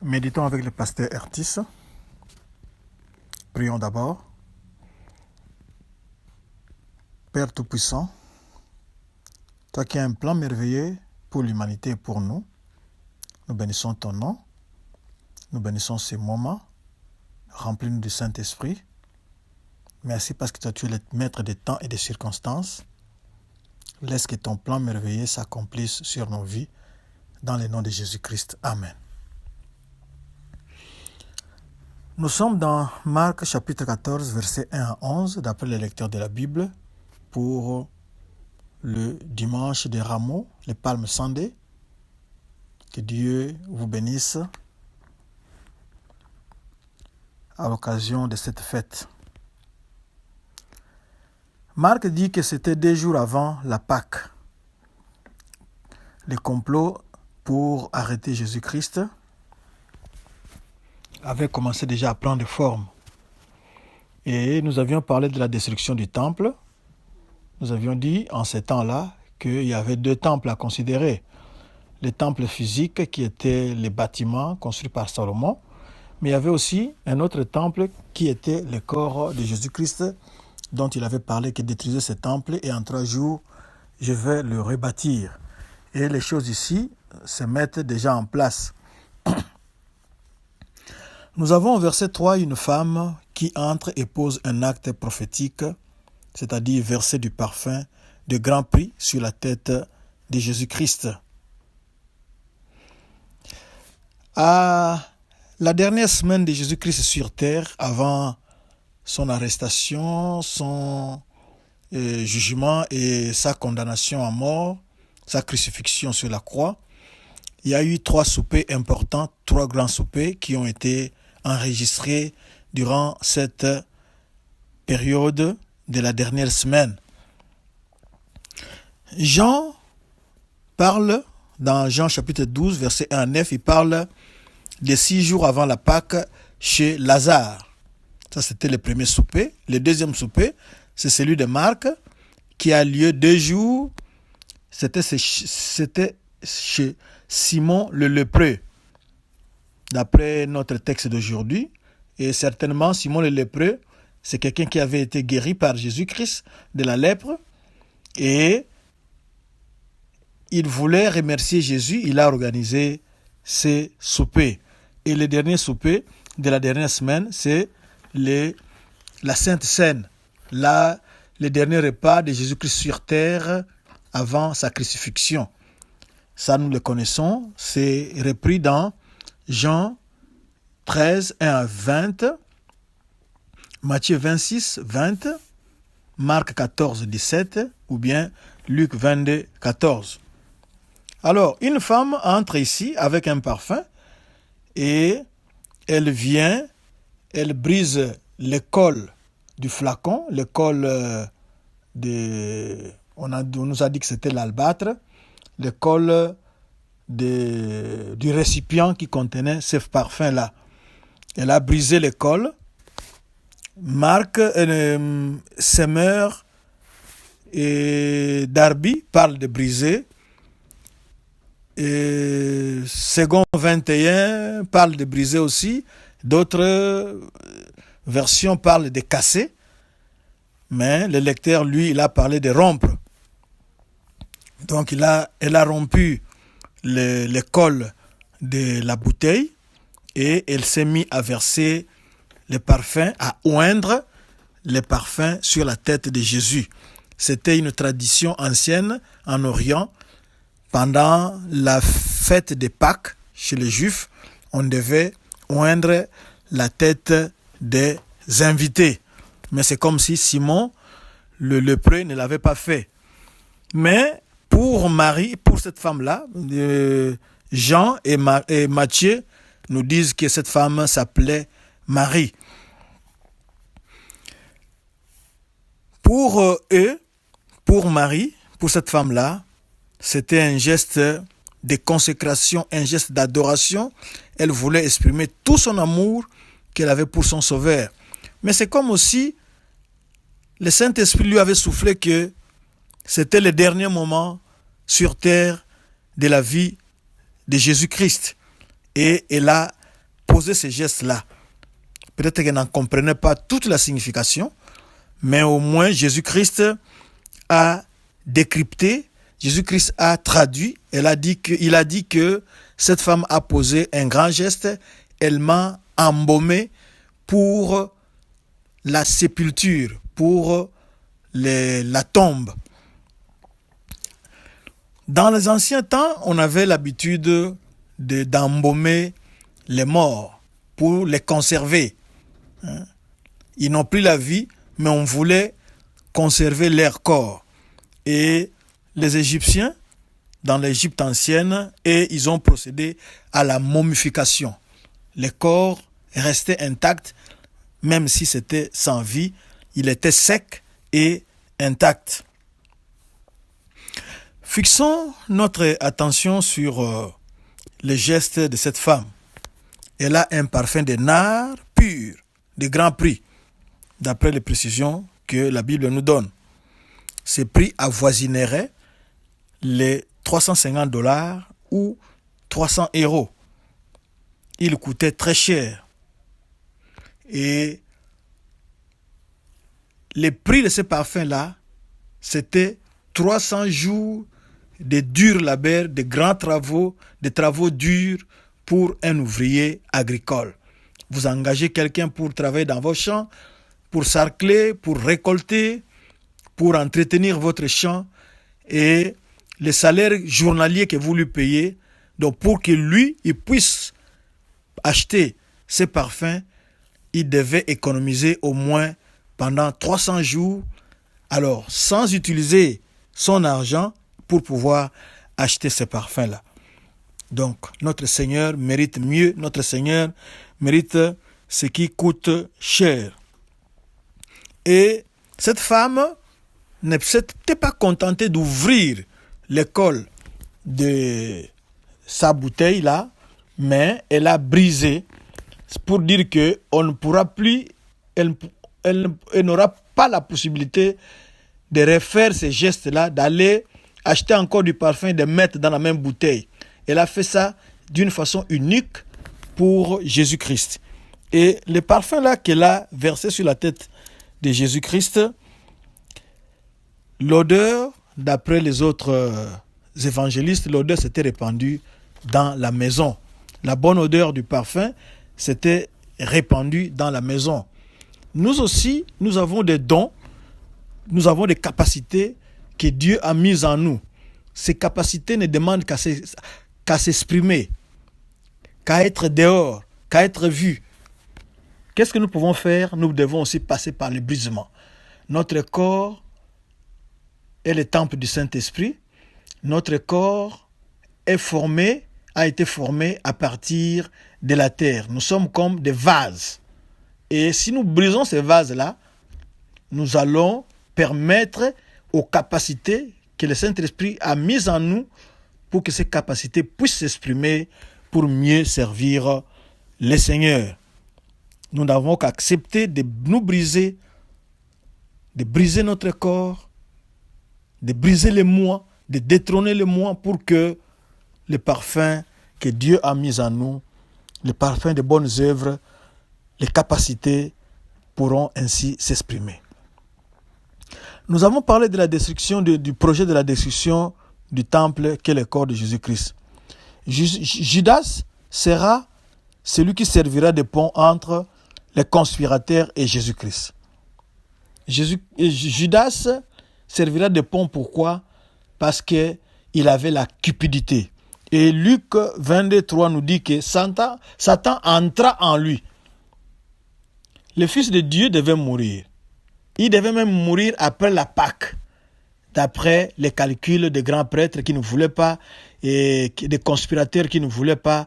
Méditons avec le pasteur Ertis. Prions d'abord. Père Tout-Puissant, toi qui as un plan merveilleux pour l'humanité et pour nous, nous bénissons ton nom, nous bénissons ces moments, remplis-nous du Saint-Esprit. Merci parce que toi tu es le maître des temps et des circonstances. Laisse que ton plan merveilleux s'accomplisse sur nos vies, dans le nom de Jésus-Christ. Amen. Nous sommes dans Marc chapitre 14, versets 1 à 11, d'après les lecteurs de la Bible, pour le dimanche des Rameaux, les Palmes Sunday. Que Dieu vous bénisse à l'occasion de cette fête. Marc dit que c'était 2 jours avant la Pâque. Le complot pour arrêter Jésus-Christ avait commencé déjà à prendre forme. Et nous avions parlé de la destruction du temple. Nous avions dit en ces temps-là qu'il y avait 2 temples à considérer. Le temple physique qui était les bâtiments construits par Salomon, mais il y avait aussi un autre temple qui était le corps de Jésus-Christ dont il avait parlé, qui détruisait ce temple et en 3 jours, je vais le rebâtir. Et les choses ici se mettent déjà en place. Nous avons au verset 3 une femme qui entre et pose un acte prophétique, c'est-à-dire verser du parfum de grand prix sur la tête de Jésus-Christ. À la dernière semaine de Jésus-Christ sur terre, avant son arrestation, son jugement et sa condamnation à mort, sa crucifixion sur la croix, il y a eu 3 soupers importants, 3 grands soupers qui ont été enregistrés durant cette période de la dernière semaine. Jean parle, dans Jean chapitre 12, verset 1 à 9, il parle de 6 jours avant la Pâque chez Lazare. Ça, c'était le premier souper. Le deuxième souper, c'est celui de Marc, qui a lieu 2 jours. C'était chez Simon le lépreux, d'après notre texte d'aujourd'hui. Et certainement, Simon le lépreux, c'est quelqu'un qui avait été guéri par Jésus-Christ de la lèpre. Et il voulait remercier Jésus. Il a organisé ces soupers. Et le dernier souper de la dernière semaine, c'est la Sainte Seine. Là, le dernier repas de Jésus-Christ sur terre avant sa crucifixion. Ça, nous le connaissons. C'est repris dans Jean 13, 1 à 20, Matthieu 26, 20, Marc 14, 17 ou bien Luc 22, 14. Alors, une femme entre ici avec un parfum et elle vient, elle brise le col du flacon, le col on nous a dit que c'était l'albâtre, le col du récipient qui contenait ce parfum-là. Elle a brisé le col. Marc, Semeur et Darby parlent de briser. Et Second 21 parle de briser aussi. D'autres versions parlent de casser. Mais le lecteur, lui, il a parlé de rompre. Donc, elle a rompu le col de la bouteille et elle s'est mise à verser le parfum, à oindre le parfum sur la tête de Jésus. C'était une tradition ancienne en Orient. Pendant la fête de Pâques, chez les Juifs, on devait oindre la tête des invités. Mais c'est comme si Simon, le lépreux, ne l'avait pas fait. Mais pour Marie, pour cette femme-là, Jean et Matthieu nous disent que cette femme s'appelait Marie. Pour eux, pour Marie, pour cette femme-là, c'était un geste de consécration, un geste d'adoration. Elle voulait exprimer tout son amour qu'elle avait pour son Sauveur. Mais c'est comme aussi le Saint-Esprit lui avait soufflé que c'était le dernier moment sur terre de la vie de Jésus-Christ. Et elle a posé ces gestes-là. Peut-être qu'elle n'en comprenait pas toute la signification, mais au moins Jésus-Christ a décrypté, Jésus-Christ a traduit, il a dit que cette femme a posé un grand geste, elle m'a embaumé pour la sépulture, pour la tombe. Dans les anciens temps, on avait l'habitude d'embaumer les morts pour les conserver. Ils n'ont plus la vie, mais on voulait conserver leur corps. Et les Égyptiens, dans l'Égypte ancienne, et ils ont procédé à la momification. Les corps restaient intacts, même si c'était sans vie, il était sec et intact. Fixons notre attention sur le geste de cette femme. Elle a un parfum de nard pur, de grand prix, d'après les précisions que la Bible nous donne. Ces prix avoisineraient les $350 ou 300 €. Il coûtait très cher. Et le prix de ce parfum-là, c'était 300 jours de dur labeur, de grands travaux, de travaux durs pour un ouvrier agricole. Vous engagez quelqu'un pour travailler dans vos champs, pour sarcler, pour récolter, pour entretenir votre champ, et le salaire journalier que vous lui payez, donc pour que lui, il puisse acheter ces parfums, il devait économiser au moins pendant 300 jours, alors sans utiliser son argent pour pouvoir acheter ces parfums-là. Donc, notre Seigneur mérite mieux, notre Seigneur mérite ce qui coûte cher. Et cette femme ne s'était pas contentée d'ouvrir le col de sa bouteille-là, mais elle a brisé pour dire qu'on ne pourra plus, elle n'aura pas la possibilité de refaire ces gestes-là, d'aller acheter encore du parfum et de mettre dans la même bouteille. Elle a fait ça d'une façon unique pour Jésus-Christ. Et le parfum-là qu'elle a versé sur la tête de Jésus-Christ, l'odeur, d'après les autres évangélistes, l'odeur s'était répandue dans la maison. La bonne odeur du parfum s'était répandue dans la maison. Nous aussi, nous avons des dons, nous avons des capacités que Dieu a mises en nous. Ces capacités ne demandent qu'à s'exprimer, qu'à être dehors, qu'à être vu. Qu'est-ce que nous pouvons faire? Nous devons aussi passer par le brisement. Notre corps est le temple du Saint-Esprit. Notre corps a été formé à partir de la terre. Nous sommes comme des vases. Et si nous brisons ces vases-là, nous allons permettre aux capacités que le Saint-Esprit a mises en nous pour que ces capacités puissent s'exprimer pour mieux servir le Seigneur. Nous n'avons qu'à accepter de nous briser, de briser notre corps, de briser les moi, de détrôner les moi pour que le parfum que Dieu a mis en nous, le parfum de bonnes œuvres, les capacités pourront ainsi s'exprimer. Nous avons parlé de la destruction, du projet de la destruction du temple qu'est le corps de Jésus-Christ. Judas sera celui qui servira de pont entre les conspirateurs et Jésus-Christ. Judas servira de pont, pourquoi? Parce qu'il avait la cupidité. Et Luc 22:3 nous dit que Satan entra en lui. Le Fils de Dieu devait mourir. Il devait même mourir après la Pâque, d'après les calculs des grands prêtres qui ne voulaient pas, et des conspirateurs qui ne voulaient pas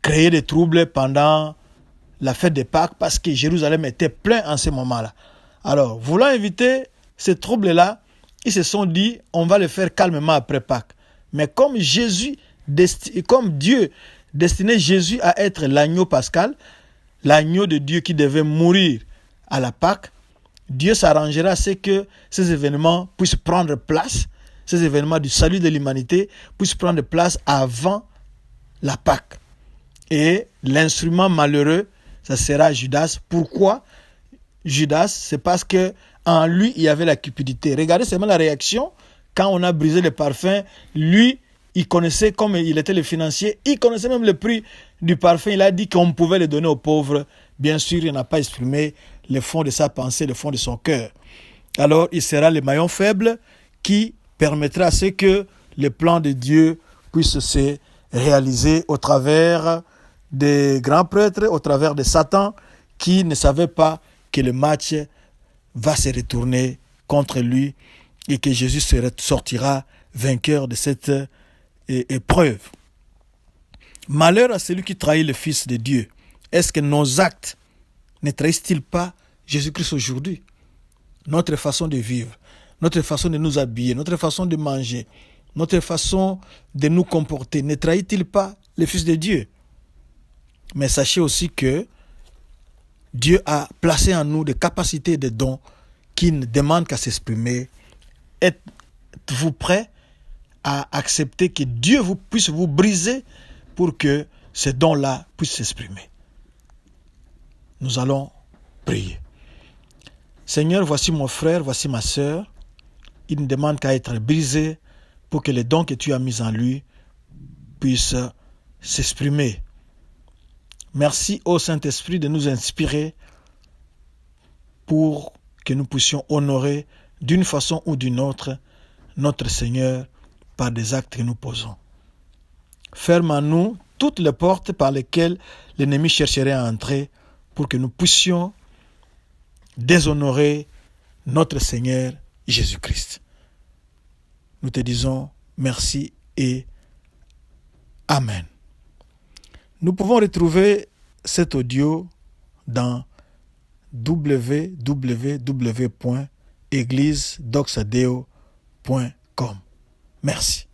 créer des troubles pendant la fête de Pâques, parce que Jérusalem était plein en ce moment-là. Alors, voulant éviter ces troubles-là, ils se sont dit, on va le faire calmement après Pâques. Mais comme Dieu destinait Jésus à être l'agneau pascal, l'agneau de Dieu qui devait mourir à la Pâque, Dieu s'arrangera à ce que ces événements puissent prendre place, ces événements du salut de l'humanité puissent prendre place avant la Pâque. Et l'instrument malheureux, ça sera Judas. Pourquoi Judas? C'est parce que en lui, il y avait la cupidité. Regardez seulement la réaction. Quand on a brisé le parfum, lui, il connaissait, comme il était le financier, il connaissait même le prix du parfum. Il a dit qu'on pouvait le donner aux pauvres. Bien sûr, il n'a pas exprimé le fond de sa pensée, le fond de son cœur. Alors, il sera le maillon faible qui permettra à ce que le plan de Dieu puisse se réaliser au travers des grands prêtres, au travers de Satan, qui ne savait pas que le match va se retourner contre lui et que Jésus sortira vainqueur de cette épreuve. Malheur à celui qui trahit le Fils de Dieu. Est-ce que nos actes ne trahissent-ils pas Jésus-Christ aujourd'hui? Notre façon de vivre, notre façon de nous habiller, notre façon de manger, notre façon de nous comporter, ne trahit-il pas le Fils de Dieu? Mais sachez aussi que Dieu a placé en nous des capacités et des dons qui ne demandent qu'à s'exprimer. Êtes-vous prêt à accepter que Dieu puisse vous briser pour que ces dons-là puissent s'exprimer? Nous allons prier. Seigneur, voici mon frère, voici ma sœur. Il ne demande qu'à être brisé pour que les dons que tu as mis en lui puissent s'exprimer. Merci au Saint-Esprit de nous inspirer pour que nous puissions honorer d'une façon ou d'une autre notre Seigneur par des actes que nous posons. Ferme en nous toutes les portes par lesquelles l'ennemi chercherait à entrer pour que nous puissions déshonorer notre Seigneur Jésus-Christ. Nous te disons merci et Amen. Nous pouvons retrouver cet audio dans www.eglisedoxadeo.com. Merci.